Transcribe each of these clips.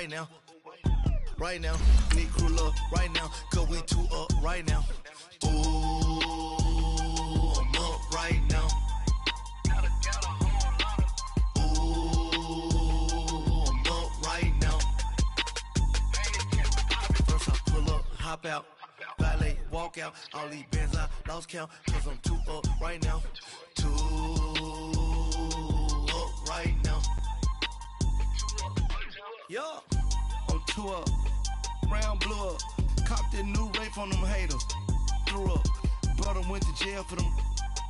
right now. Right now, need crew love right now, cause we two up right now. Ooh, I'm up right now. Ooh, I'm up right now. First I pull up, hop out, valet, walk out. All these bands I lost count, cause I'm two up right now. Two up right now. Yeah, I'm two up. Round blew up, copped that new rape on them haters. Threw up, brother went to jail for them.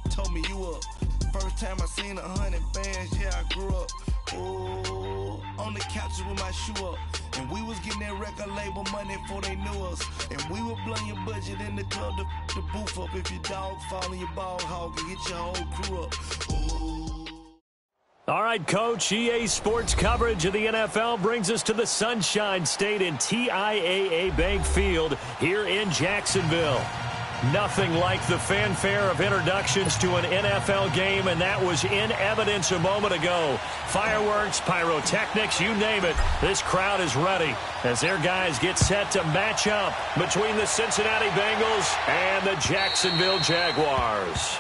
Told me you up. First time I seen 100 bands, yeah, I grew up. Ooh, on the couches with my shoe up. And we was getting that record label money before they knew us. And we were blowing your budget in the club to boof up. If your dog fall in your ball hog and get your whole crew up. Ooh. All right, Coach, EA Sports coverage of the NFL brings us to the Sunshine State in TIAA Bank Field here in Jacksonville. Nothing like the fanfare of introductions to an NFL game, and that was in evidence a moment ago. Fireworks, pyrotechnics, you name it. This crowd is ready as their guys get set to match up between the Cincinnati Bengals and the Jacksonville Jaguars.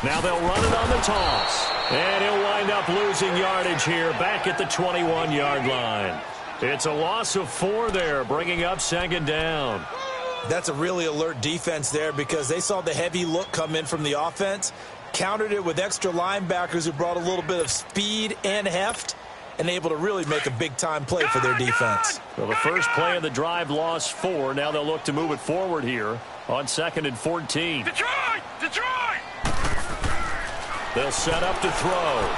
Now they'll run it on the toss. And he'll wind up losing yardage here back at the 21-yard line. It's a loss of 4 there, bringing up second down. That's a really alert defense there because they saw the heavy look come in from the offense, countered it with extra linebackers who brought a little bit of speed and heft, and able to really make a big-time play for their defense. Well, the first play of the drive lost 4. Now they'll look to move it forward here on 2nd and 14. Detroit! Detroit! They'll set up to throw.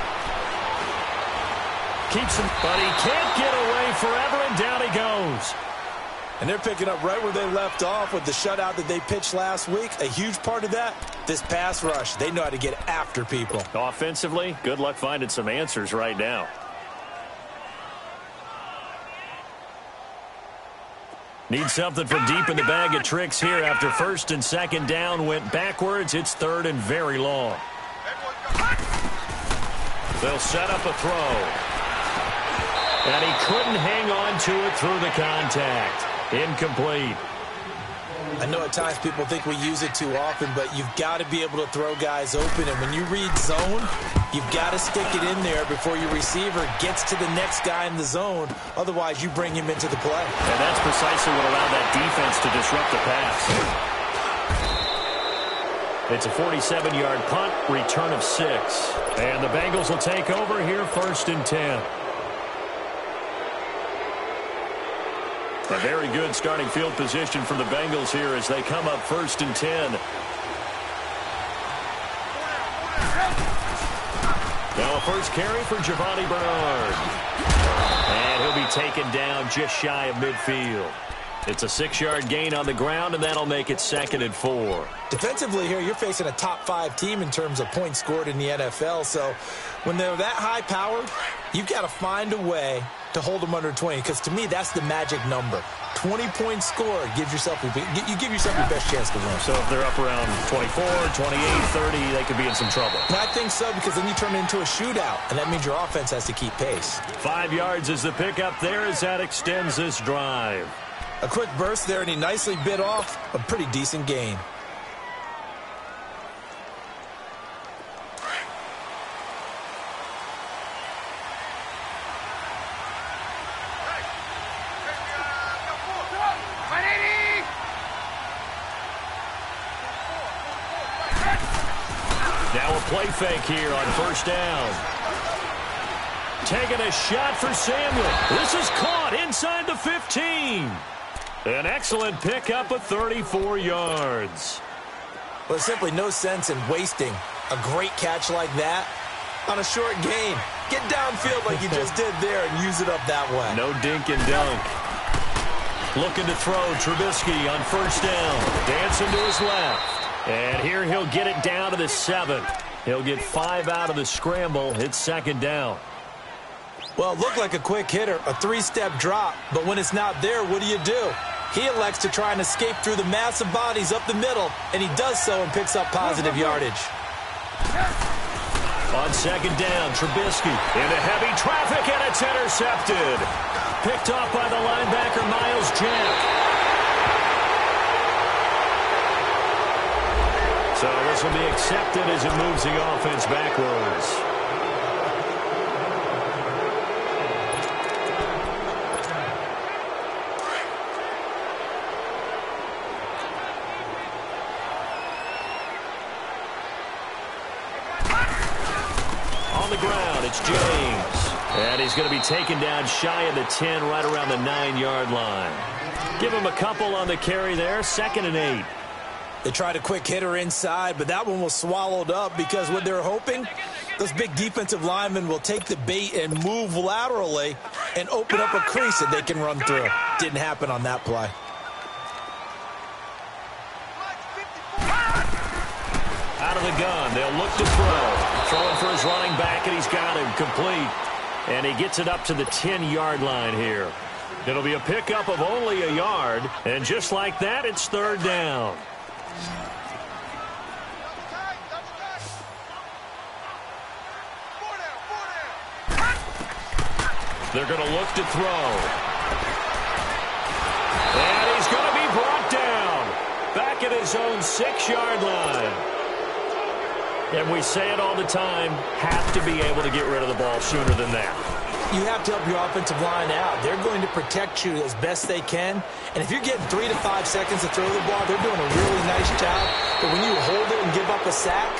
Keeps him, but he can't get away forever, and down he goes. And they're picking up right where they left off with the shutout that they pitched last week. A huge part of that, this pass rush. They know how to get after people. Offensively, good luck finding some answers right now. Need something from deep in the bag of tricks here after 1st and 2nd down went backwards. It's 3rd and very long. They'll set up a throw. And he couldn't hang on to it through the contact. Incomplete. I know at times people think we use it too often, but you've got to be able to throw guys open. And when you read zone, you've got to stick it in there before your receiver gets to the next guy in the zone. Otherwise, you bring him into the play. And that's precisely what allowed that defense to disrupt the pass. It's a 47-yard punt, return of 6. And the Bengals will take over here 1st and 10. A very good starting field position for the Bengals here as they come up 1st and 10. Now a first carry for Giovanni Bernard. And he'll be taken down just shy of midfield. It's a 6-yard gain on the ground, and that'll make it 2nd and 4. Defensively here, you're facing a top-5 team in terms of points scored in the NFL. So when they're that high-powered, you've got to find a way to hold them under 20, because to me, that's the magic number. 20 points scored gives yourself you give yourself your best chance to win. So if they're up around 24, 28, 30, they could be in some trouble. And I think so, because then you turn it into a shootout, and that means your offense has to keep pace. 5 yards is the pickup there as that extends this drive. A quick burst there, and he nicely bit off a pretty decent gain. Now a play fake here on 1st down. Taking a shot for Samuel. This is caught inside the 15. An excellent pickup of 34 yards. Well, there's simply no sense in wasting a great catch like that on a short gain. Get downfield like you just did there and use it up that way. No dink and dunk. Looking to throw Trubisky on 1st down. Dancing to his left. And here he'll get it down to the 7. He'll get 5 out of the scramble. It's second down. Well, it looked like a quick hitter, a 3-step drop. But when it's not there, what do? He elects to try and escape through the massive bodies up the middle, and he does so and picks up positive yardage. On second down, Trubisky into heavy traffic, and it's intercepted. Picked off by the linebacker, Miles Jack. So this will be accepted as it moves the offense backwards. On the ground, it's James. And he's going to be taken down shy of the 10, right around the 9-yard line. Give him a couple on the carry there, 2nd and 8. They tried a quick hitter inside, but that one was swallowed up because what they're hoping, those big defensive linemen will take the bait and move laterally and open up a crease that they can run through. Didn't happen on that play. Out of the gun, they'll look to throw. Throwing for his running back, and he's got him complete. And he gets it up to the 10-yard line here. It'll be a pickup of only a yard, and just like that, it's third down. They're going to look to throw. And he's going to be brought down. Back at his own 6-yard line. And we say it all the time, have to be able to get rid of the ball sooner than that. You have to help your offensive line out. They're going to protect you as best they can. And if you're getting 3 to 5 seconds to throw the ball, they're doing a really nice job. But when you hold it and give up a sack,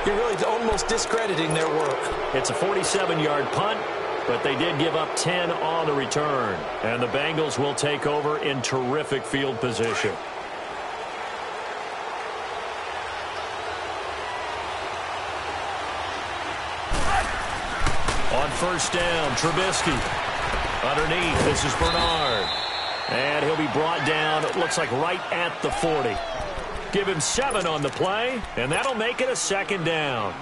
you're really almost discrediting their work. It's a 47-yard punt, but they did give up 10 on the return. And the Bengals will take over in terrific field position. On first down, Trubisky. Underneath, this is Bernard. And he'll be brought down, it looks like right at the 40. Give him 7 on the play, and that'll make it a second down.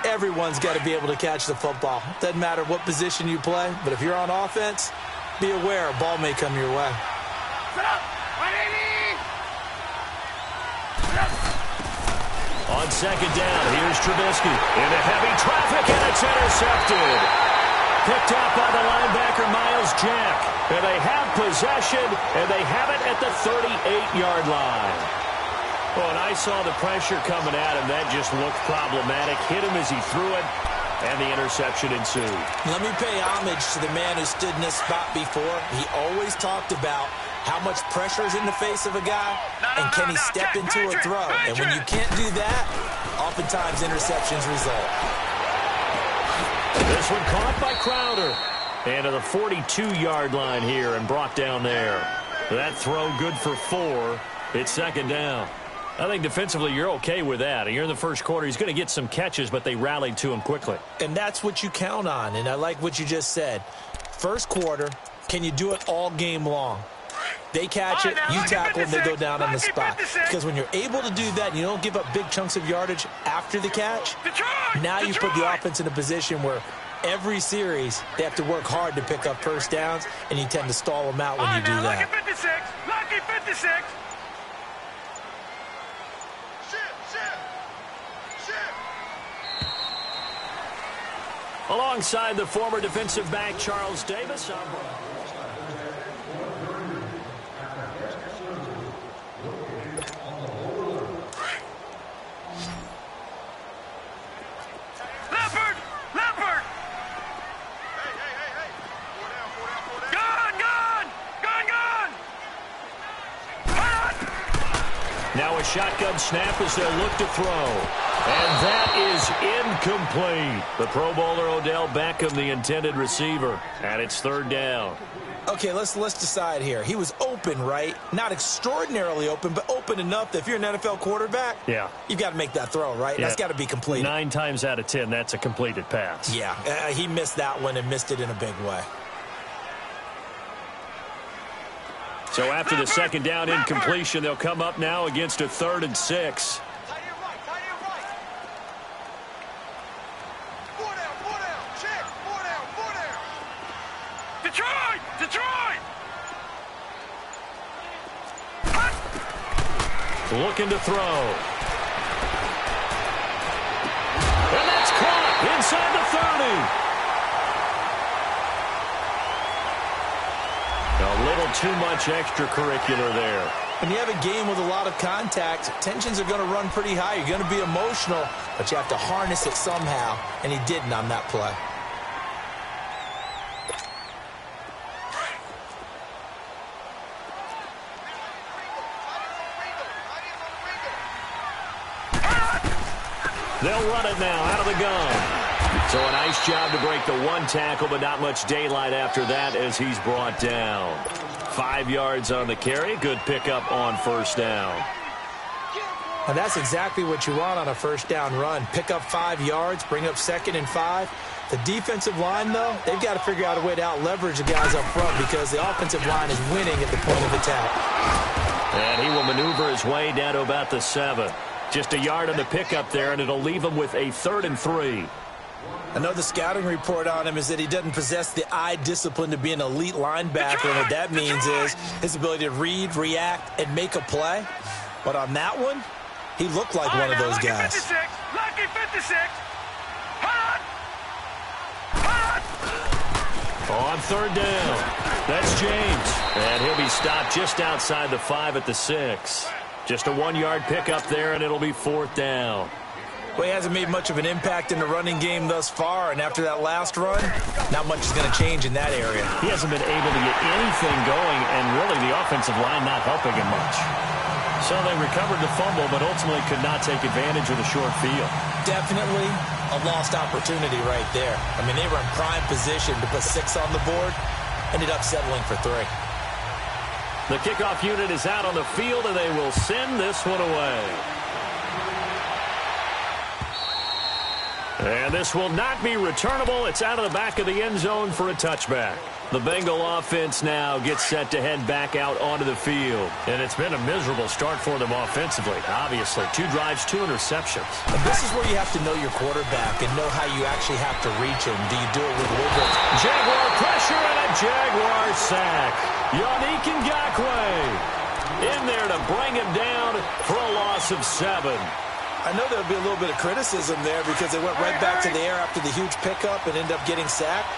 Everyone's got to be able to catch the football. Doesn't matter what position you play, but if you're on offense, be aware a ball may come your way. On second down, here's Trubisky. Into heavy traffic, and it's intercepted. Picked out by the linebacker, Miles Jack. And they have possession, and they have it at the 38-yard line. Oh, and I saw the pressure coming at him. That just looked problematic. Hit him as he threw it, and the interception ensued. Let me pay homage to the man who stood in this spot before. He always talked about how much pressure is in the face of a guy, and can he step into a throw? And when you can't do that, oftentimes interceptions result. This one caught by Crowder. And to the 42-yard line here and brought down there. That throw good for 4. It's second down. I think defensively you're okay with that. You're in the first quarter. He's going to get some catches, but they rallied to him quickly. And that's what you count on, and I like what you just said. First quarter, can you do it all game long? They catch it, you tackle, and they go down on the spot. Because when you're able to do that and you don't give up big chunks of yardage after the catch, now you put the offense in a position where every series they have to work hard to pick up first downs, and you tend to stall them out when you do that. Lucky 56. Alongside the former defensive back, Charles Davis. Now a shotgun snap as they'll look to throw. And that is incomplete. The Pro Bowler Odell Beckham, the intended receiver. And it's third down. Okay, let's decide here. He was open, right? Not extraordinarily open, but open enough that if you're an NFL quarterback, yeah, you got to make that throw, right? Yeah. That's got to be completed. 9 times out of 10, that's a completed pass. Yeah, he missed that one and missed it in a big way. So after the second down incompletion, they'll come up now against a 3rd and 6. Looking to throw. And that's caught inside the 30. A little too much extracurricular there. When you have a game with a lot of contact, tensions are going to run pretty high. You're going to be emotional, but you have to harness it somehow, and he didn't on that play. They'll run it now out of the gun. So a nice job to break the one tackle, but not much daylight after that as he's brought down. 5 yards on the carry. Good pickup on first down. And that's exactly what you want on a first down run. Pick up 5 yards, bring up 2nd and 5. The defensive line, though, they've got to figure out a way to out-leverage the guys up front because the offensive line is winning at the point of attack. And he will maneuver his way down to about the 7. Just a yard on the pickup there, and it'll leave him with a 3rd and 3. Another scouting report on him is that he doesn't possess the eye discipline to be an elite linebacker. And what that means is his ability to read, react, and make a play. But on that one, he looked like one of those guys. Lucky 56. On 3rd down, that's James. And he'll be stopped just outside the 5 at the 6. Just a 1-yard pickup there, and it'll be 4th down. Well, he hasn't made much of an impact in the running game thus far, and after that last run, not much is going to change in that area. He hasn't been able to get anything going, and really the offensive line not helping him much. So they recovered the fumble, but ultimately could not take advantage of the short field. Definitely a lost opportunity right there. I mean, they were in prime position to put 6 on the board, ended up settling for 3. The kickoff unit is out on the field, and they will send this one away. And this will not be returnable. It's out of the back of the end zone for a touchback. The Bengal offense now gets set to head back out onto the field. And it's been a miserable start for them offensively, obviously. 2 drives, 2 interceptions. And this is where you have to know your quarterback and know how you actually have to reach him. Do you do it with wiggle? Jaguar pressure and a Jaguar sack. Yannick Ngakoue in there to bring him down for a loss of 7. I know there'll be a little bit of criticism there because they went right back to the air after the huge pickup and ended up getting sacked.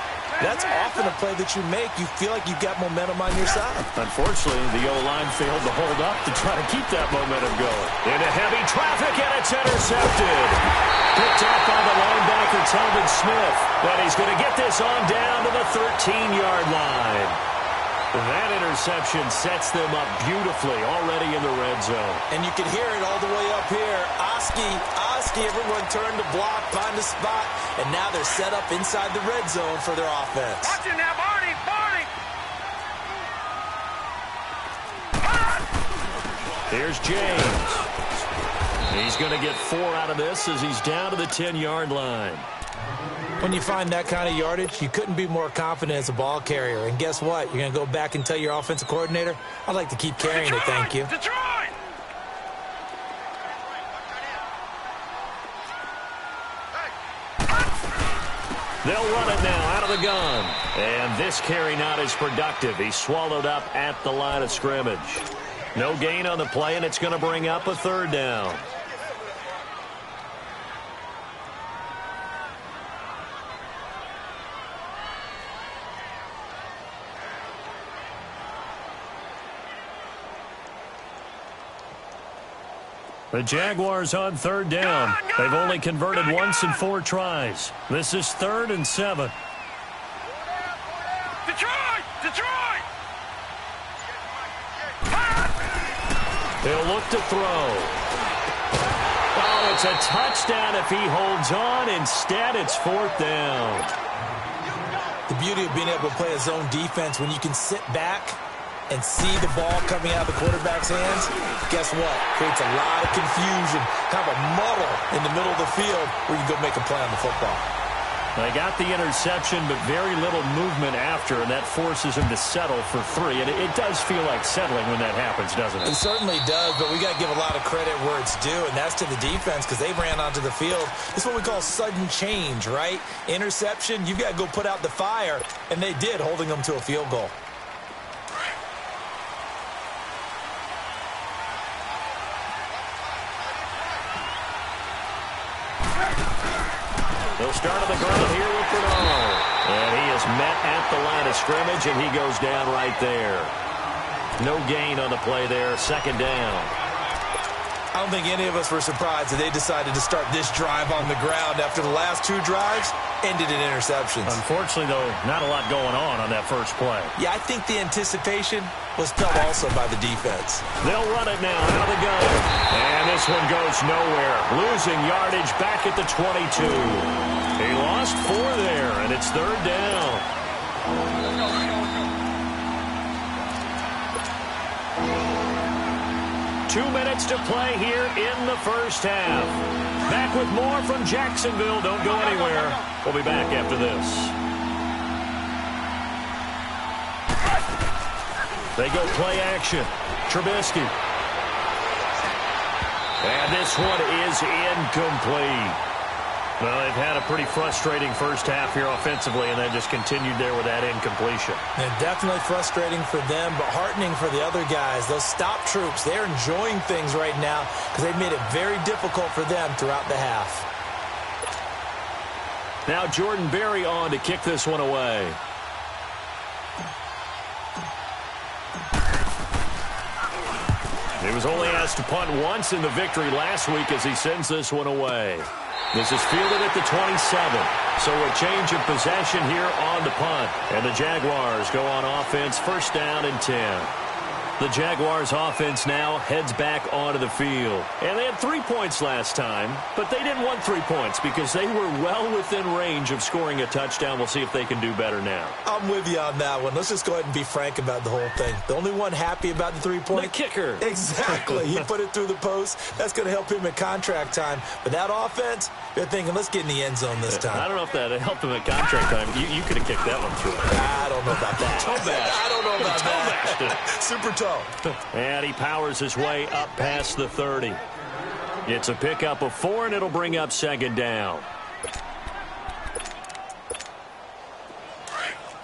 That's often a play that you make. You feel like you've got momentum on your side. Unfortunately, the O-line failed to hold up to try to keep that momentum going. Into heavy traffic, and it's intercepted. Picked up by the linebacker, Telvin Smith. But he's going to get this on down to the 13-yard line. That interception sets them up beautifully already in the red zone. And you can hear it all the way up here. Oski, everyone turned to block, find a spot, and now they're set up inside the red zone for their offense. Watch it now, Barney. Here's James. He's going to get 4 out of this as he's down to the 10-yard line. When you find that kind of yardage, you couldn't be more confident as a ball carrier. And guess what? You're going to go back and tell your offensive coordinator, I'd like to keep carrying it, thank you. Detroit! They'll run it now out of the gun. And this carry not as productive. He's swallowed up at the line of scrimmage. No gain on the play, and it's going to bring up a 3rd down. The Jaguars on 3rd down. They've only converted once in 4 tries. This is 3rd and 7. Detroit! They'll look to throw. Oh, it's a touchdown if he holds on. Instead, it's 4th down. The beauty of being able to play a zone defense when you can sit back and see the ball coming out of the quarterback's hands, guess what? Creates a lot of confusion, kind of a muddle in the middle of the field where you can go make a play on the football. They got the interception, but very little movement after, and that forces him to settle for 3. And it does feel like settling when that happens, doesn't it? It certainly does, but we got to give a lot of credit where it's due, and that's to the defense because they ran onto the field. It's what we call sudden change, right? Interception, you've got to go put out the fire, and they did, holding them to a field goal. They'll start on the ground here with Bernard. And he is met at the line of scrimmage, and he goes down right there. No gain on the play there. Second down. I don't think any of us were surprised that they decided to start this drive on the ground after the last 2 drives ended in interceptions. Unfortunately, though, not a lot going on that first play. Yeah, I think the anticipation was felt also by the defense. They'll run it now out of the gun. And this one goes nowhere. Losing yardage back at the 22. He lost 4 there, and it's third down. Two minutes to play here in the first half. Back with more from Jacksonville. Don't go anywhere. We'll be back after this. They go play action. Trubisky. And this one is incomplete. Well, they've had a pretty frustrating first half here offensively, and they just continued there with that incompletion. And definitely frustrating for them, but heartening for the other guys. Those stop troops, they're enjoying things right now because they've made it very difficult for them throughout the half. Now Jordan Berry on to kick this one away. He was only asked to punt once in the victory last week as he sends this one away. This is fielded at the 27. So a change of possession here on the punt. And the Jaguars go on offense, first down and 10. The Jaguars offense now heads back onto the field. And they had 3 points last time, but they didn't want 3 points because they were well within range of scoring a touchdown. We'll see if they can do better now. I'm with you on that one. Let's just go ahead and be frank about the whole thing. The only one happy about the 3-point? The kicker. Exactly. He put it through the post. That's going to help him at contract time. But that offense, they're thinking, let's get in the end zone this time. I don't know if that helped him at contract time. You could have kicked that one through. I don't know about that. I don't know about that. Super toe. And he powers his way up past the 30. It's a pickup of 4, and it'll bring up second down.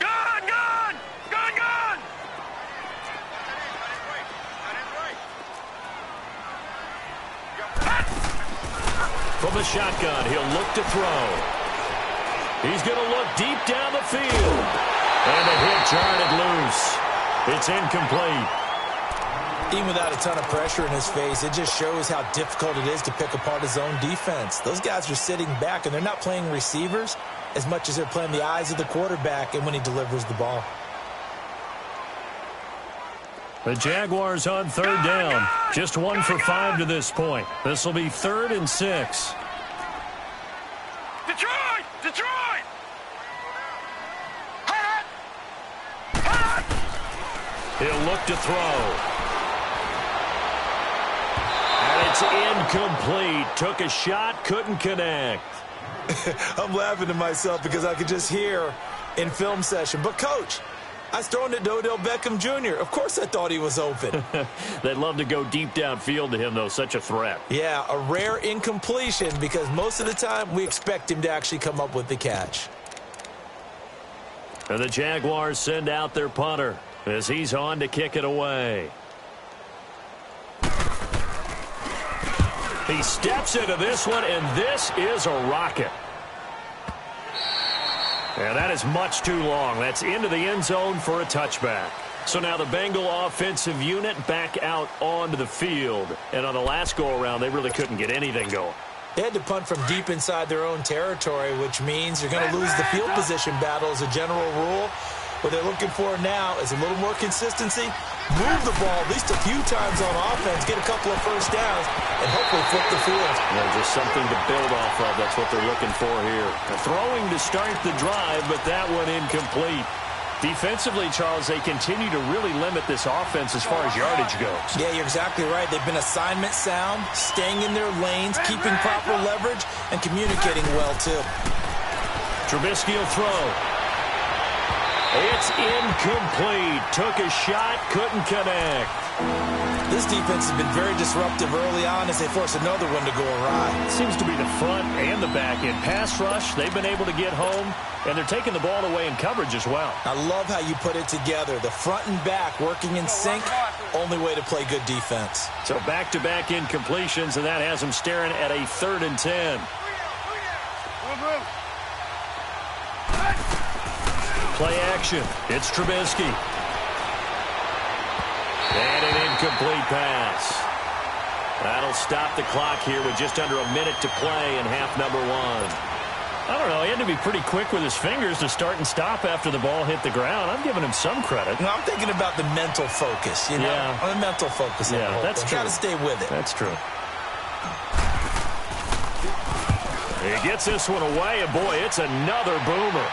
Gun! From the shotgun, he'll look to throw. He's going to look deep down the field. And the hit jarred it loose. It's incomplete. Even without a ton of pressure in his face, it just shows how difficult it is to pick apart his own defense. Those guys are sitting back, and they're not playing receivers as much as they're playing the eyes of the quarterback and when he delivers the ball. The Jaguars on third down. Just 1 for 5 to this point. This will be 3rd and 6. Detroit! He'll look to throw. And it's incomplete. Took a shot, couldn't connect. I'm laughing to myself because I could just hear in film session. But, Coach, I was throwing it to Odell Beckham Jr. Of course I thought he was open. They'd love to go deep downfield to him, though. Such a threat. Yeah, a rare incompletion because most of the time we expect him to actually come up with the catch. And the Jaguars send out their punter as he's on to kick it away. He steps into this one, and this is a rocket. And that is much too long. That's into the end zone for a touchback. So now the Bengal offensive unit back out onto the field. And on the last go-around, they really couldn't get anything going. They had to punt from deep inside their own territory, which means you're going to lose the field position battle as a general rule. What they're looking for now is a little more consistency, move the ball at least a few times on offense, get a couple of first downs, and hopefully flip the field. Just something to build off of. That's what they're looking for here. Throwing to start the drive, but that one incomplete. Defensively, Charles, they continue to really limit this offense as far as yardage goes. Yeah, you're exactly right. They've been assignment sound, staying in their lanes, keeping proper leverage, and communicating well, too. Trubisky will throw. It's incomplete. Took a shot, couldn't connect. This defense has been very disruptive early on as they force another one to go awry. Seems to be the front and the back end. Pass rush, they've been able to get home, and they're taking the ball away in coverage as well. I love how you put it together. The front and back working in sync, only way to play good defense. So back-to-back incompletions, and that has them staring at a 3rd and 10. Play action. It's Trubisky. And an incomplete pass. That'll stop the clock here with just under a minute to play in half number 1. I don't know. He had to be pretty quick with his fingers to start and stop after the ball hit the ground. I'm giving him some credit. No, I'm thinking about the mental focus, you know? Yeah. On the mental focus. Yeah, that's true. Got to stay with it. That's true. He gets this one away, and boy, it's another boomer.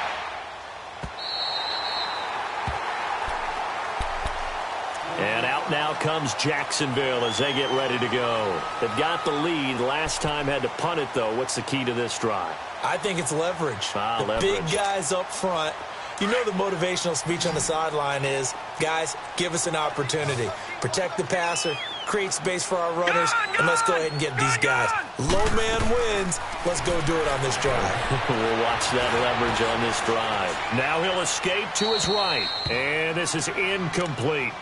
And out now comes Jacksonville as they get ready to go. They've got the lead. Last time had to punt it, though. What's the key to this drive? I think it's leverage. The big guys up front. You know the motivational speech on the sideline is, guys, give us an opportunity. Protect the passer, create space for our runners, and let's go ahead and get these guys. Low man wins. Let's go do it on this drive. We'll watch that leverage on this drive. Now he'll escape to his right. And this is incomplete.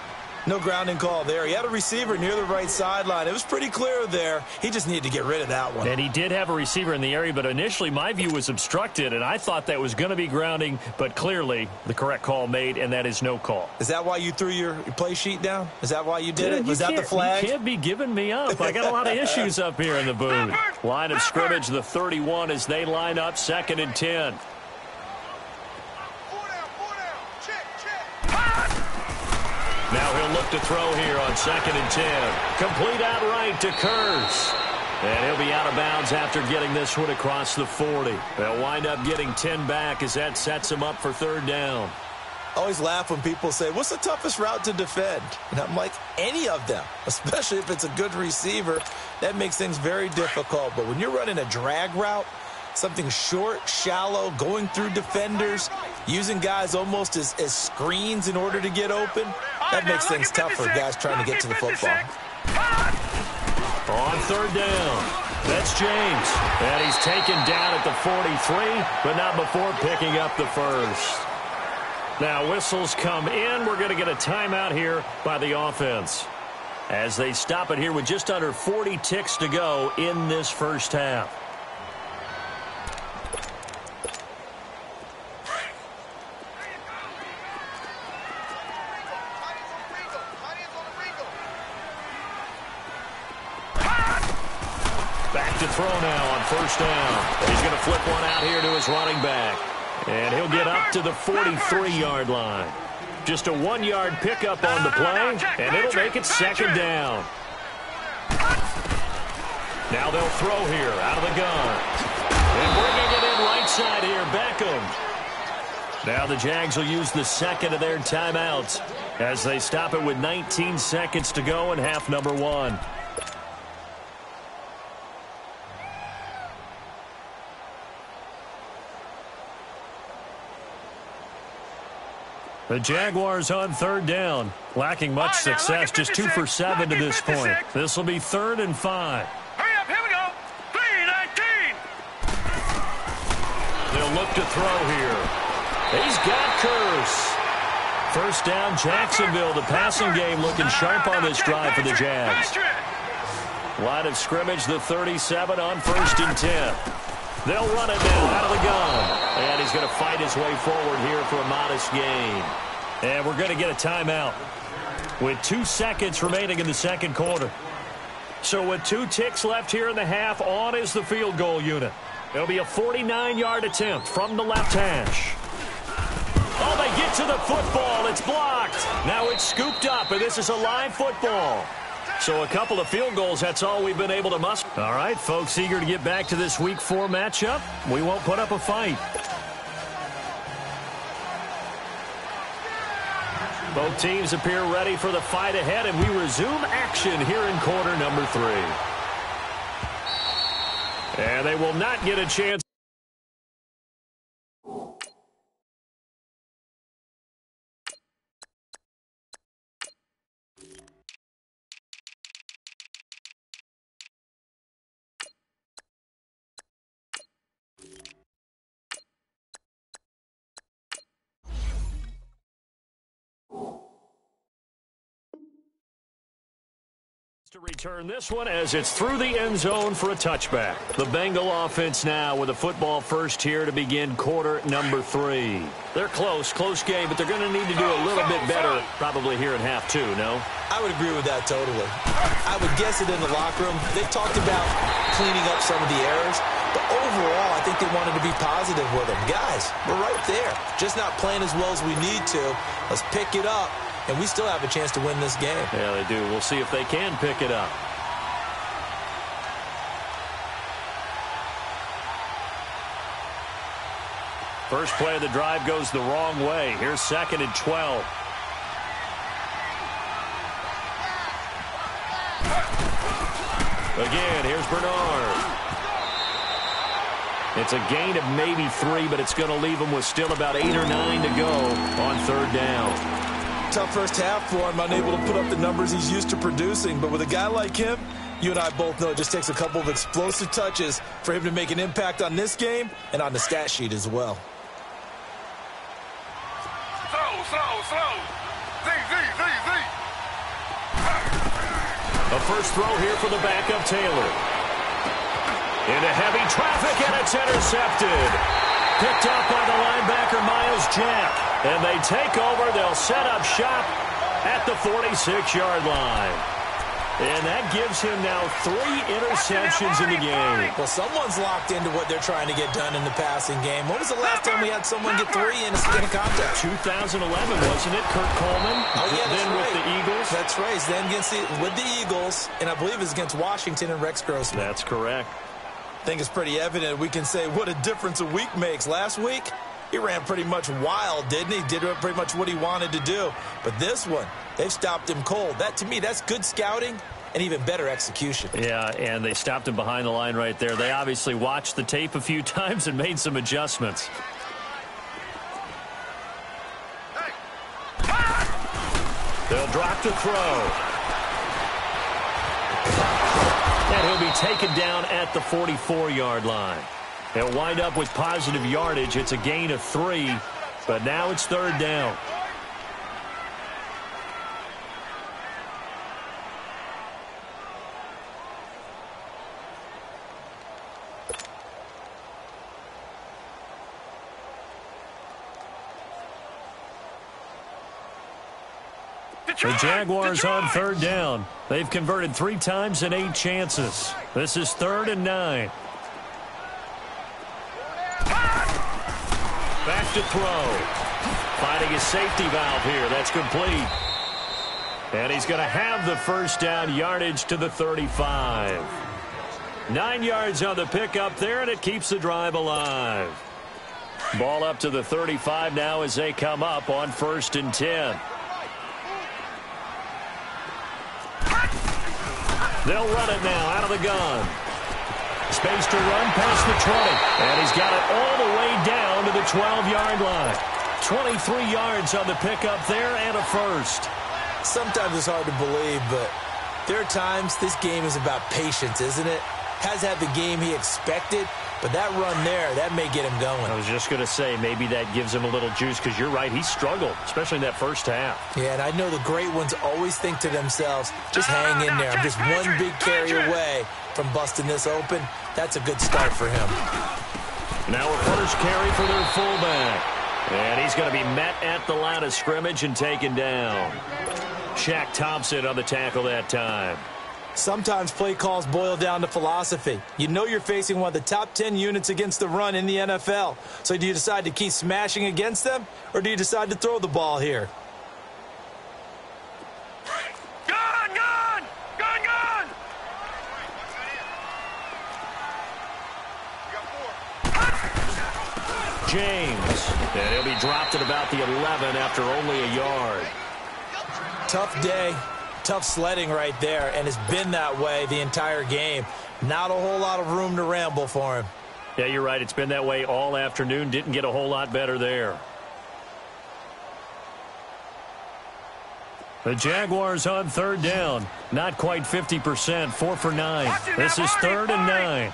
No grounding call there. He had a receiver near the right sideline. It was pretty clear there. He just needed to get rid of that one. And he did have a receiver in the area, but initially my view was obstructed, and I thought that was going to be grounding, but clearly the correct call made, and that is no call. Is that why you threw your play sheet down? Is that why you did it? Was that the flag? You can't be giving me up. I got a lot of issues up here in the booth. Line of scrimmage, the 31 as they line up, 2nd and 10. Now he'll look to throw here on 2nd and 10. Complete outright to Kurtz. And he'll be out of bounds after getting this one across the 40. They'll wind up getting 10 back as that sets him up for 3rd down. I always laugh when people say, what's the toughest route to defend? And I'm like, any of them, especially if it's a good receiver. That makes things very difficult. But when you're running a drag route, something short, shallow, going through defenders, using guys almost as screens in order to get open, that makes things tough for guys trying to get to the football. On 3rd down, that's James. And he's taken down at the 43, but not before picking up the first. Now whistles come in. We're going to get a timeout here by the offense as they stop it here with just under 40 ticks to go in this first half. Back to throw now on 1st down. He's going to flip one out here to his running back. And he'll get up to the 43-yard line. Just a 1-yard pickup on the play, and it'll make it 2nd down. Now they'll throw here out of the gun. And bringing it in right side here, Beckham. Now the Jags will use the 2nd of their timeouts as they stop it with 19 seconds to go in half number 1. The Jaguars on 3rd down, lacking much success, just 2 for 7 to this point. This will be 3rd and 5. Hurry up, here we go. 3-19. They'll look to throw here. He's got Kurtz. 1st down, Jacksonville. The passing game looking sharp on this drive for the Jags. Line of scrimmage, the 37 on 1st and 10. They'll run it now out of the gun. And he's going to fight his way forward here for a modest gain. And we're going to get a timeout with 2 seconds remaining in the 2nd quarter. So with 2 ticks left here in the half, on is the field goal unit. It'll be a 49-yard attempt from the left hash. Oh, they get to the football. It's blocked. Now it's scooped up, and this is a live football. So a couple of field goals, that's all we've been able to muster. All right, folks, eager to get back to this Week 4 matchup. We won't put up a fight. Both teams appear ready for the fight ahead, and we resume action here in quarter number 3. And they will not get a chance. To return this one as it's through the end zone for a touchback. The Bengal offense now with a football first here to begin quarter number 3. They're close game, but they're going to need to do a little bit better probably here at half 2, no? I would agree with that totally. I would guess it in the locker room. They talked about cleaning up some of the errors, but overall I think they wanted to be positive with them. Guys, we're right there. Just not playing as well as we need to. Let's pick it up. And we still have a chance to win this game. Yeah, they do. We'll see if they can pick it up. First play of the drive goes the wrong way. Here's 2nd and 12. Again, here's Bernard. It's a gain of maybe 3, but it's going to leave them with still about 8 or 9 to go on 3rd down. Tough first half for him, unable to put up the numbers he's used to producing. But with a guy like him, you and I both know it just takes a couple of explosive touches for him to make an impact on this game and on the stat sheet as well. Slow. Z. A first throw here for the backup Taylor. Into heavy traffic, and it's intercepted. Picked up by the linebacker, Miles Jack. And they take over. They'll set up shop at the 46-yard line. And that gives him now 3 interceptions in the game. Well, someone's locked into what they're trying to get done in the passing game. When was the last time we had someone get 3 in a contact? 2011, wasn't it, Kurt Coleman? Oh, yeah, that's then right. With the Eagles. That's right. Then with the Eagles, and I believe it's against Washington and Rex Grossman. That's correct. I think it's pretty evident. We can say what a difference a week makes. Last week, he ran pretty much wild, didn't he? Did pretty much what he wanted to do. But this one, they've stopped him cold. That, to me, that's good scouting and even better execution. Yeah, and they stopped him behind the line right there. They obviously watched the tape a few times and made some adjustments. They'll drop to throw. And he'll be taken down at the 44-yard line. They'll wind up with positive yardage. It's a gain of 3, but now it's 3rd down. The Jaguars on 3rd down. They've converted 3 times in 8 chances. This is 3rd and 9. Back to throw. Finding his safety valve here. That's complete. And he's going to have the first down, yardage to the 35. 9 yards on the pickup there, and it keeps the drive alive. Ball up to the 35 now as they come up on 1st and 10. They'll run it now out of the gun. Space to run past the 20. And he's got it all the way down to the 12-yard line. 23 yards on the pickup there and a first. Sometimes it's hard to believe, but there are times this game is about patience, isn't it? Has had the game he expected, but that run there, that may get him going. I was just going to say, maybe that gives him a little juice, because you're right, he struggled, especially in that first half. Yeah, and I know the great ones always think to themselves, just hang in there. I'm just one big carry away from busting this open. That's a good start for him. Now a first carry for their fullback. And he's going to be met at the line of scrimmage and taken down. Shaq Thompson on the tackle that time. Sometimes play calls boil down to philosophy. You know you're facing one of the top 10 units against the run in the NFL. So do you decide to keep smashing against them, or do you decide to throw the ball here? Gun! James. And he'll be dropped at about the 11 after only a yard. Tough day. Tough sledding right there, and it's been that way the entire game. Not a whole lot of room to ramble for him. Yeah, you're right. It's been that way all afternoon. Didn't get a whole lot better there. The Jaguars on 3rd down. Not quite 50%. 4 for 9. This is 3rd and 9.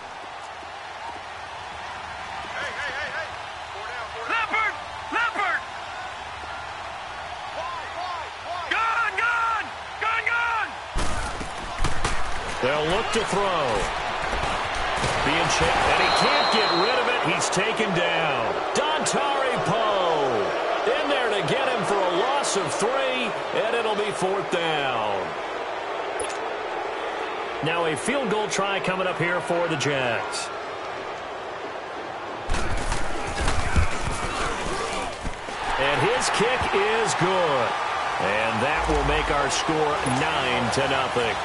They'll look to throw. Being checked, and he can't get rid of it. He's taken down. Dontari Poe in there to get him for a loss of 3, and it'll be 4th down. Now a field goal try coming up here for the Jags. And his kick is good. And that will make our score 9-0.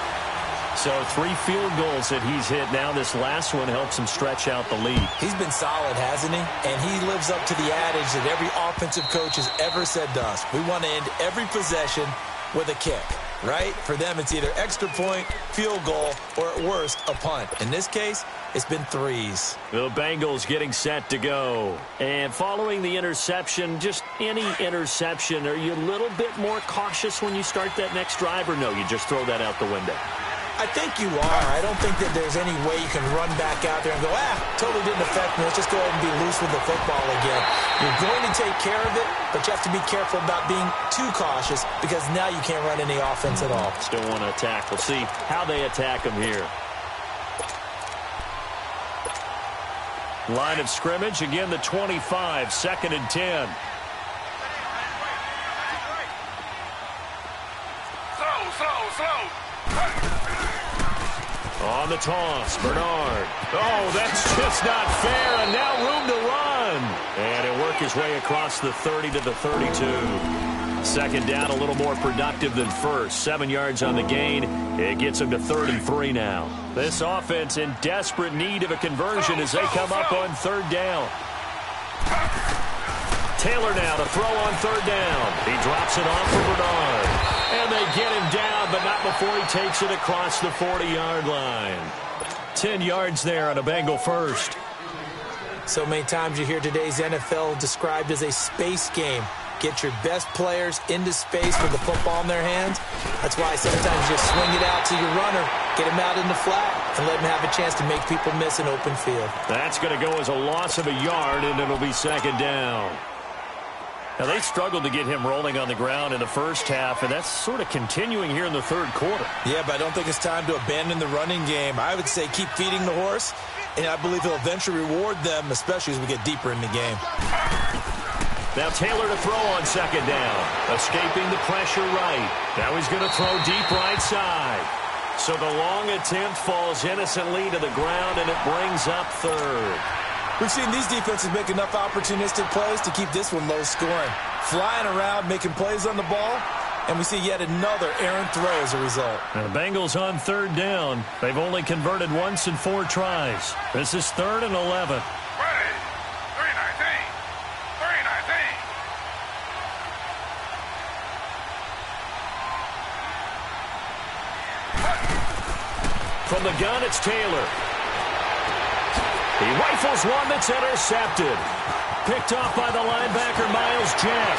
So 3 field goals that he's hit now. This last one helps him stretch out the lead. He's been solid, hasn't he? And he lives up to the adage that every offensive coach has ever said to us. We want to end every possession with a kick, right? For them, it's either extra point, field goal, or at worst, a punt. In this case, it's been 3s. The Bengals getting set to go. And following the interception, just any interception, are you a little bit more cautious when you start that next drive, or no, you just throw that out the window? I think you are. I don't think that there's any way you can run back out there and go, totally didn't affect me. Let's just go ahead and be loose with the football again. You're going to take care of it, but you have to be careful about being too cautious because now you can't run any offense at all. Still want to attack. We'll see how they attack him here. Line of scrimmage, again the 25, 2nd and 10. Slow. On the toss, Bernard. Oh, that's just not fair, and now room to run. And he'll work his way across the 30 to the 32. 2nd down, a little more productive than first. 7 yards on the gain. It gets him to 3rd and 3 now. This offense in desperate need of a conversion as they come up on 3rd down. Taylor now to throw on 3rd down. He drops it off for Bernard. And they get him down, but not before he takes it across the 40-yard line. 10 yards there on a Bengal first. So many times you hear today's NFL described as a space game. Get your best players into space with the football in their hands. That's why sometimes you just swing it out to your runner, get him out in the flat, and let him have a chance to make people miss an open field. That's going to go as a loss of a yard, and it'll be 2nd down. Now, they struggled to get him rolling on the ground in the first half, and that's sort of continuing here in the 3rd quarter. Yeah, but I don't think it's time to abandon the running game. I would say keep feeding the horse, and I believe he'll eventually reward them, especially as we get deeper in the game. Now Taylor to throw on 2nd down. Escaping the pressure right. Now he's going to throw deep right side. So the long attempt falls innocently to the ground, and it brings up 3rd. We've seen these defenses make enough opportunistic plays to keep this one low scoring. Flying around, making plays on the ball, and we see yet another errant throw as a result. Now the Bengals on 3rd down. They've only converted once in 4 tries. This is 3rd and 11. Ready. 319. From the gun, it's Taylor. He rifles one that's intercepted. Picked off by the linebacker, Miles Jack.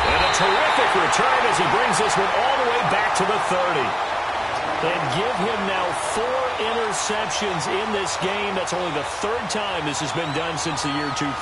And a terrific return as he brings this one all the way back to the 30. And give him now 4 interceptions in this game. That's only the 3rd time this has been done since the year 2000.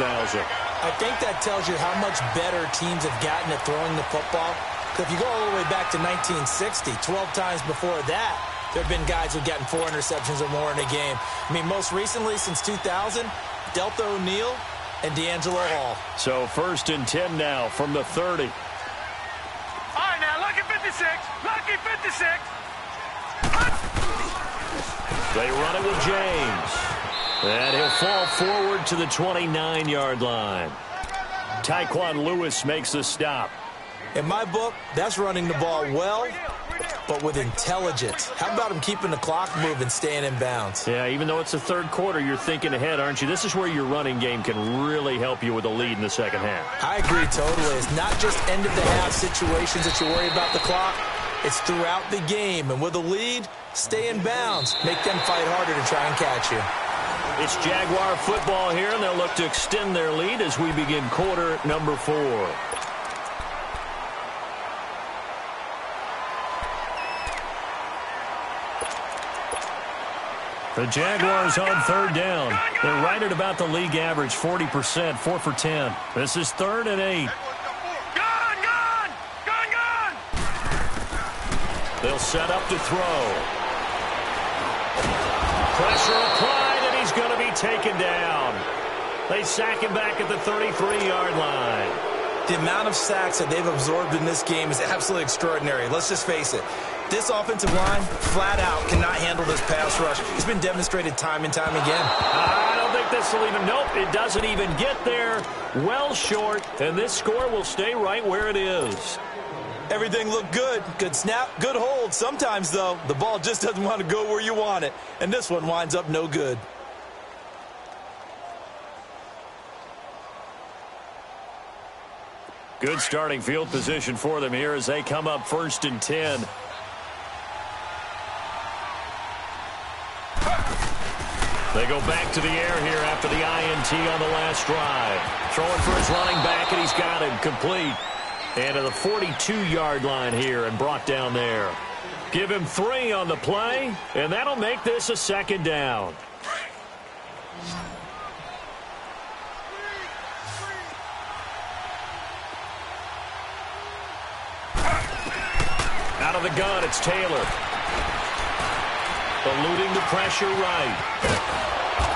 I think that tells you how much better teams have gotten at throwing the football. Because if you go all the way back to 1960, 12 times before that, there have been guys who've gotten 4 interceptions or more in a game. I mean, most recently, since 2000, Delta O'Neal and D'Angelo Hall. So 1st and 10 now from the 30. All right, now, lucky 56. Lucky 56. They run it with James. And he'll fall forward to the 29-yard line. Tyquan Lewis makes the stop. In my book, that's running the ball well, but with intelligence. How about him keeping the clock moving, staying in bounds? Yeah, even though it's the 3rd quarter, you're thinking ahead, aren't you? This is where your running game can really help you with a lead in the 2nd half. I agree totally. It's not just end-of-the-half situations that you worry about the clock. It's throughout the game. And with a lead, stay in bounds. Make them fight harder to try and catch you. It's Jaguar football here, and they'll look to extend their lead as we begin quarter number 4. The Jaguars on 3rd down. They're right at about the league average, 40%, 4 for 10. This is 3rd and 8. Gun! They'll set up to throw. Pressure applied, and he's going to be taken down. They sack him back at the 33-yard line. The amount of sacks that they've absorbed in this game is absolutely extraordinary. Let's just face it. This offensive line, flat out, cannot handle this pass rush. It's been demonstrated time and time again. I don't think this will even, nope, it doesn't even get there. Well short, and this score will stay right where it is. Everything looked good. Good snap, good hold. Sometimes, though, the ball just doesn't want to go where you want it. And this one winds up no good. Good starting field position for them here as they come up 1st and 10. They go back to the air here after the INT on the last drive. Throwing for his running back, and he's got him complete. And to the 42-yard line here and brought down there. Give him 3 on the play, and that'll make this a 2nd down. Out of the gun, it's Taylor. Eluding the pressure right.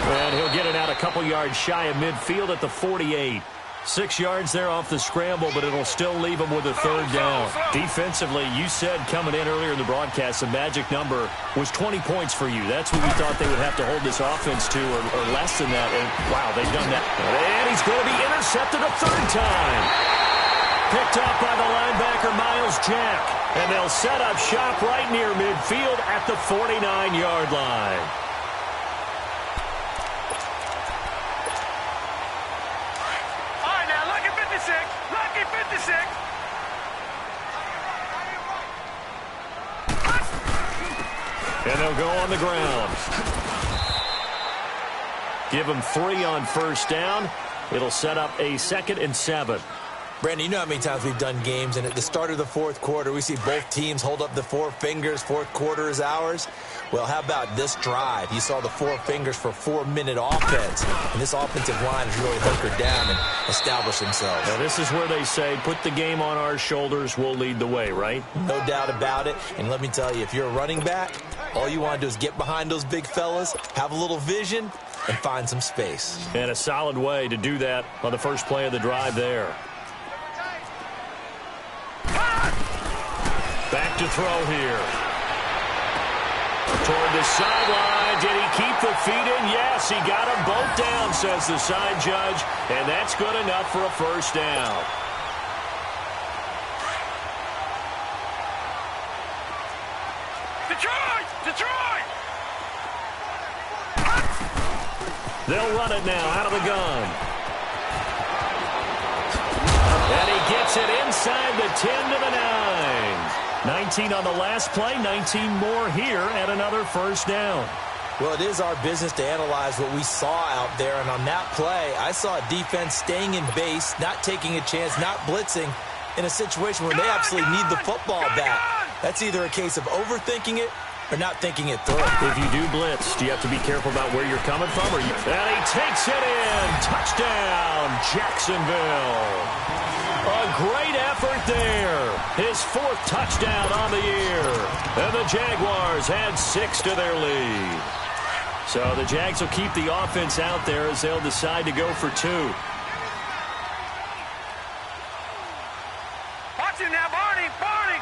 And he'll get it out a couple yards shy of midfield at the 48. 6 yards there off the scramble, but it'll still leave him with a 3rd down. Defensively, you said coming in earlier in the broadcast, the magic number was 20 points for you. That's what we thought they would have to hold this offense to, or less than that. And, wow, they've done that. And he's going to be intercepted a 3rd time. Picked up by the linebacker, Miles Jack. And they'll set up shop right near midfield at the 49-yard line. All right, now, lucky 56. Lucky 56. And they'll go on the ground. Give them 3 on 1st down. It'll set up a 2nd and 7. Brandon, you know how many times we've done games, and at the start of the 4th quarter, we see both teams hold up the 4 fingers, 4th quarter is ours. Well, how about this drive? You saw the 4 fingers for 4-minute offense, and this offensive line has really hunkered down and established themselves. Now, this is where they say, put the game on our shoulders, we'll lead the way, right? No doubt about it, and let me tell you, if you're a running back, all you want to do is get behind those big fellas, have a little vision, and find some space. And a solid way to do that on the first play of the drive there. Back to throw here. Toward the sideline. Did he keep the feet in? Yes, he got them both down, says the side judge. And that's good enough for a 1st down. Detroit! Detroit! They'll run it now out of the gun. And he gets it inside the 10 to the 9. 19 on the last play, 19 more here at another 1st down. Well, it is our business to analyze what we saw out there, and on that play, I saw a defense staying in base, not taking a chance, not blitzing, in a situation where they absolutely need the football back. That's either a case of overthinking it or not thinking it through. If you do blitz, do you have to be careful about where you're coming from? And he takes it in. Touchdown, Jacksonville. A great effort there. His 4th touchdown on the year. And the Jaguars add 6 to their lead. So the Jags will keep the offense out there as they'll decide to go for 2. Watch him now, Barney! Barney!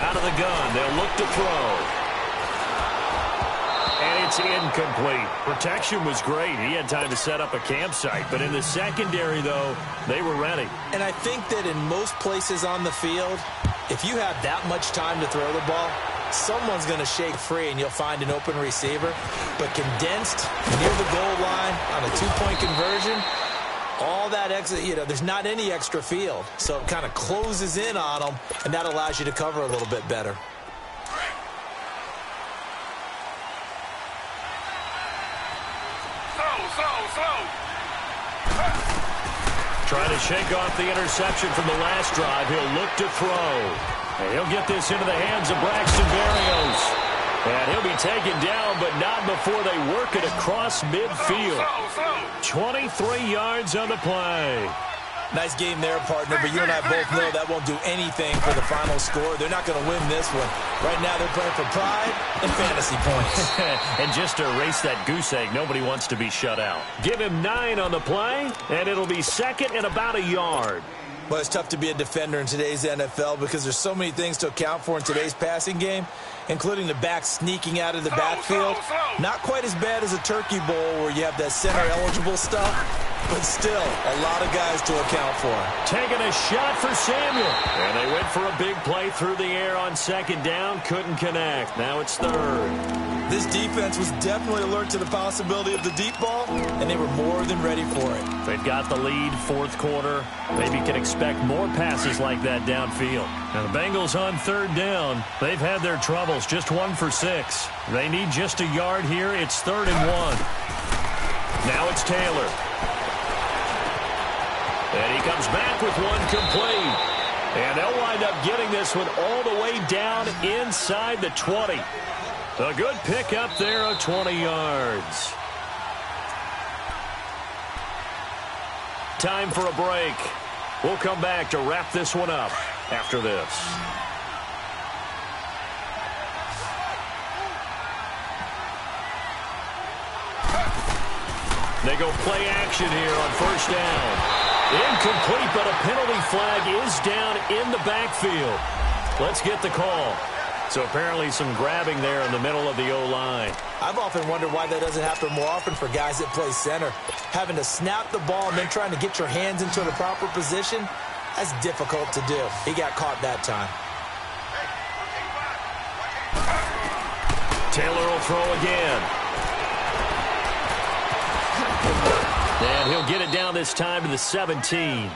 Out of the gun, they'll look to throw. And it's incomplete. Protection was great. He had time to set up a campsite. But in the secondary, though, they were ready. And I think that in most places on the field, if you have that much time to throw the ball, someone's going to shake free and you'll find an open receiver. But condensed near the goal line on a 2-point conversion, all that extra, there's not any extra field. So it kind of closes in on them, and that allows you to cover a little bit better. Trying to shake off the interception from the last drive. He'll look to throw. And he'll get this into the hands of Braxton Berrios. And he'll be taken down, but not before they work it across midfield. 23 yards on the play. Nice game there, partner, but you and I both know that won't do anything for the final score. They're not going to win this one. Right now, they're playing for pride and fantasy points. And just to erase that goose egg, nobody wants to be shut out. Give him 9 on the play, and it'll be second and about a yard. Well, it's tough to be a defender in today's NFL because there's so many things to account for in today's passing game, including the back sneaking out of the backfield. Not quite as bad as a turkey bowl where you have that center-eligible stuff, but still a lot of guys to account for. Taking a shot for Samuel. And they went for a big play through the air on second down. Couldn't connect. Now it's third. This defense was definitely alert to the possibility of the deep ball, and they were more than ready for it. They've got the lead, fourth quarter. Maybe can expect more passes like that downfield. Now the Bengals on third down. They've had their troubles, just 1 for 6. They need just a yard here. It's 3rd and 1. Now it's Taylor. And he comes back with one complete. And they'll wind up getting this one all the way down inside the 20. A good pickup there of 20 yards. Time for a break. We'll come back to wrap this one up after this. They go play action here on first down. Incomplete, but a penalty flag is down in the backfield. Let's get the call. So apparently some grabbing there in the middle of the O-line. I've often wondered why that doesn't happen more often for guys that play center. Having to snap the ball and then trying to get your hands into the proper position, that's difficult to do. He got caught that time. Taylor will throw again. And he'll get it down this time to the 17.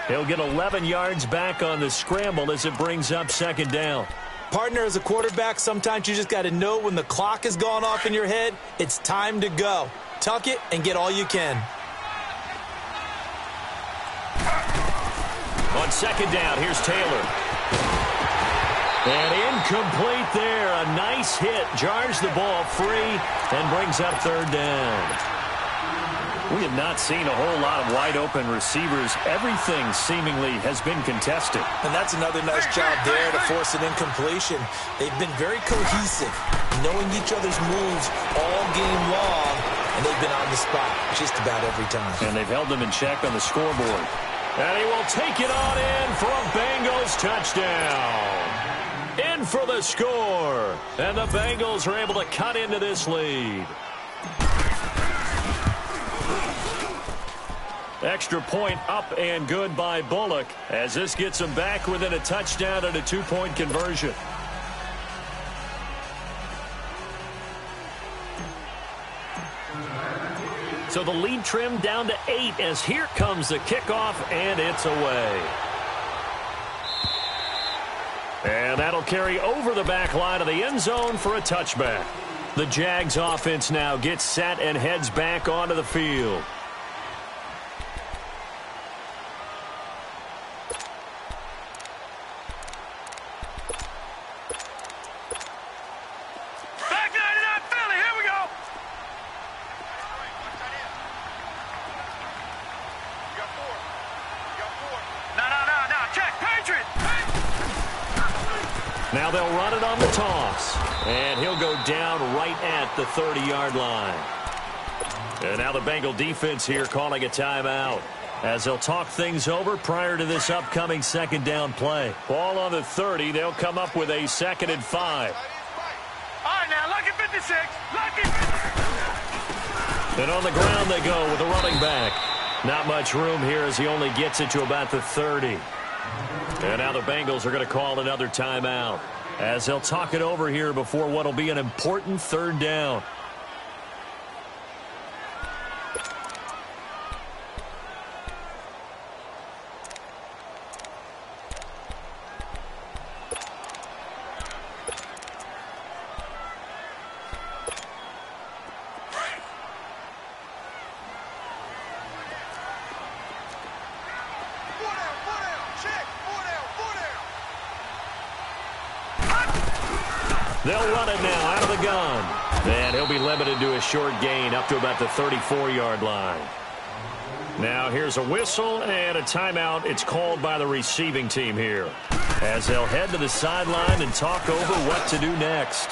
He'll get 11 yards back on the scramble as it brings up second down. Partner, as a quarterback, sometimes you just got to know when the clock has gone off in your head, it's time to go. Tuck it and get all you can. On second down, here's Taylor. And incomplete there. A nice hit. Jars the ball free and brings up third down. We have not seen a whole lot of wide-open receivers. Everything seemingly has been contested. And that's another nice job there to force an incompletion. They've been very cohesive, knowing each other's moves all game long, and they've been on the spot just about every time. And they've held them in check on the scoreboard. And he will take it on in for a Bengals touchdown. In for the score. And the Bengals are able to cut into this lead. Extra point up and good by Bullock as this gets them back within a touchdown and a 2-point conversion. So the lead trimmed down to 8 as here comes the kickoff, and it's away. And that'll carry over the back line of the end zone for a touchback. The Jags offense now gets set and heads back onto the field. Now they'll run it on the toss. And he'll go down right at the 30-yard line. And now the Bengal defense here calling a timeout as they'll talk things over prior to this upcoming second down play. Ball on the 30. They'll come up with a 2nd and 5. All right, now, lucky 56. Lucky 56. And on the ground they go with a running back. Not much room here as he only gets it to about the 30. And now the Bengals are going to call another timeout as they'll talk it over here before what will be an important third down. They'll run it now out of the gun. And he'll be limited to a short gain up to about the 34-yard line. Now here's a whistle and a timeout. It's called by the receiving team here, as they'll head to the sideline and talk over what to do next.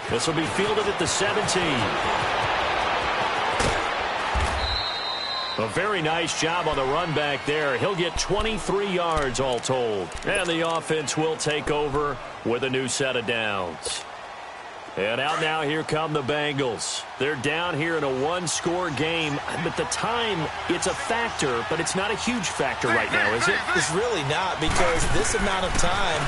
This will be fielded at the 17. A very nice job on the run back there. He'll get 23 yards all told. And the offense will take over with a new set of downs. And out now, here come the Bengals. They're down here in a one-score game. But the time, it's a factor, but it's not a huge factor right now, is it? It's really not, because this amount of time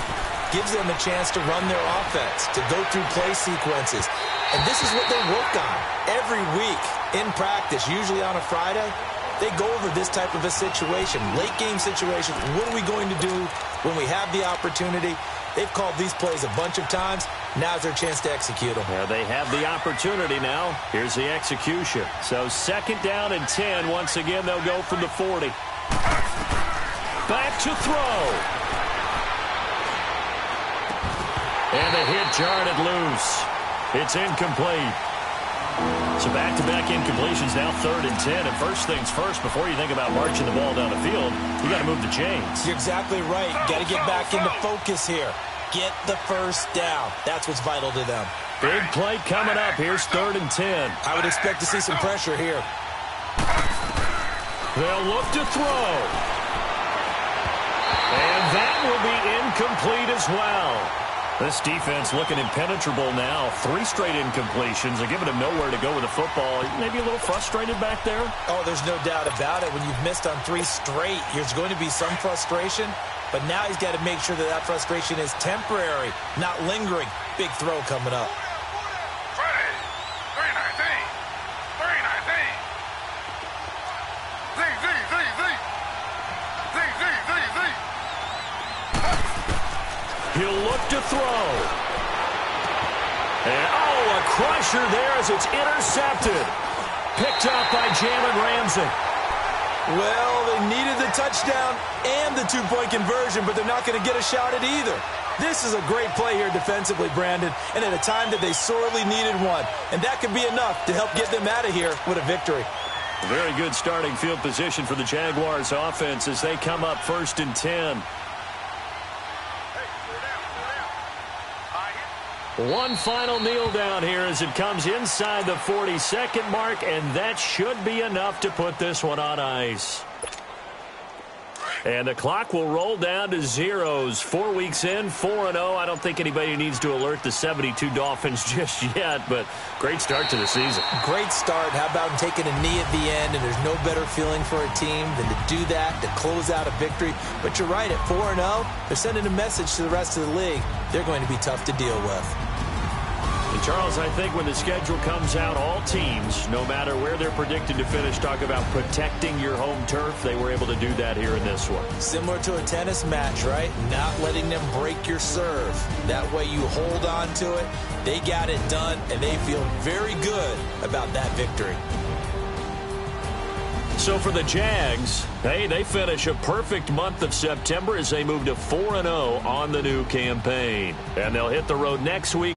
gives them a chance to run their offense, to go through play sequences. And this is what they work on every week in practice, usually on a Friday. They go over this type of a situation, late-game situation. What are we going to do when we have the opportunity? They've called these plays a bunch of times. Now's their chance to execute them. Yeah, they have the opportunity now. Here's the execution. So 2nd down and 10. Once again, they'll go from the 40. Back to throw. And the hit jarred it loose. It's incomplete. So back-to-back incompletions, now 3rd and 10. And first things first, before you think about marching the ball down the field, you got to move the chains. You're exactly right. Got to get back into focus here. Get the first down. That's what's vital to them. Big play coming up. Here's 3rd and 10. I would expect to see some pressure here. They'll look to throw. And that will be incomplete as well. This defense looking impenetrable now. 3 straight incompletions. They're giving him nowhere to go with the football. Maybe a little frustrated back there? Oh, there's no doubt about it. When you've missed on 3 straight, there's going to be some frustration. But now he's got to make sure that that frustration is temporary, not lingering. Big throw coming up. 319. He'll look to throw. And, a crusher there as it's intercepted. Picked up by Jalen Ramsey. Well, they needed the touchdown and the 2-point conversion, but they're not going to get a shot at either. This is a great play here defensively, Brandon, and at a time that they sorely needed one. And that could be enough to help get them out of here with a victory. Very good starting field position for the Jaguars offense as they come up 1st and 10. One final kneel down here as it comes inside the 40-second mark, and that should be enough to put this one on ice. And the clock will roll down to zeros. 4 weeks in, 4-0. I don't think anybody needs to alert the 72 Dolphins just yet, but great start to the season. Great start. How about taking a knee at the end, and there's no better feeling for a team than to do that, to close out a victory. But you're right, at 4-0, they're sending a message to the rest of the league. They're going to be tough to deal with. And Charles, I think when the schedule comes out, all teams, no matter where they're predicted to finish, talk about protecting your home turf. They were able to do that here in this one. Similar to a tennis match, right? Not letting them break your serve. That way you hold on to it. They got it done, and they feel very good about that victory. So for the Jags, hey, they finish a perfect month of September as they move to 4-0 on the new campaign. And they'll hit the road next week.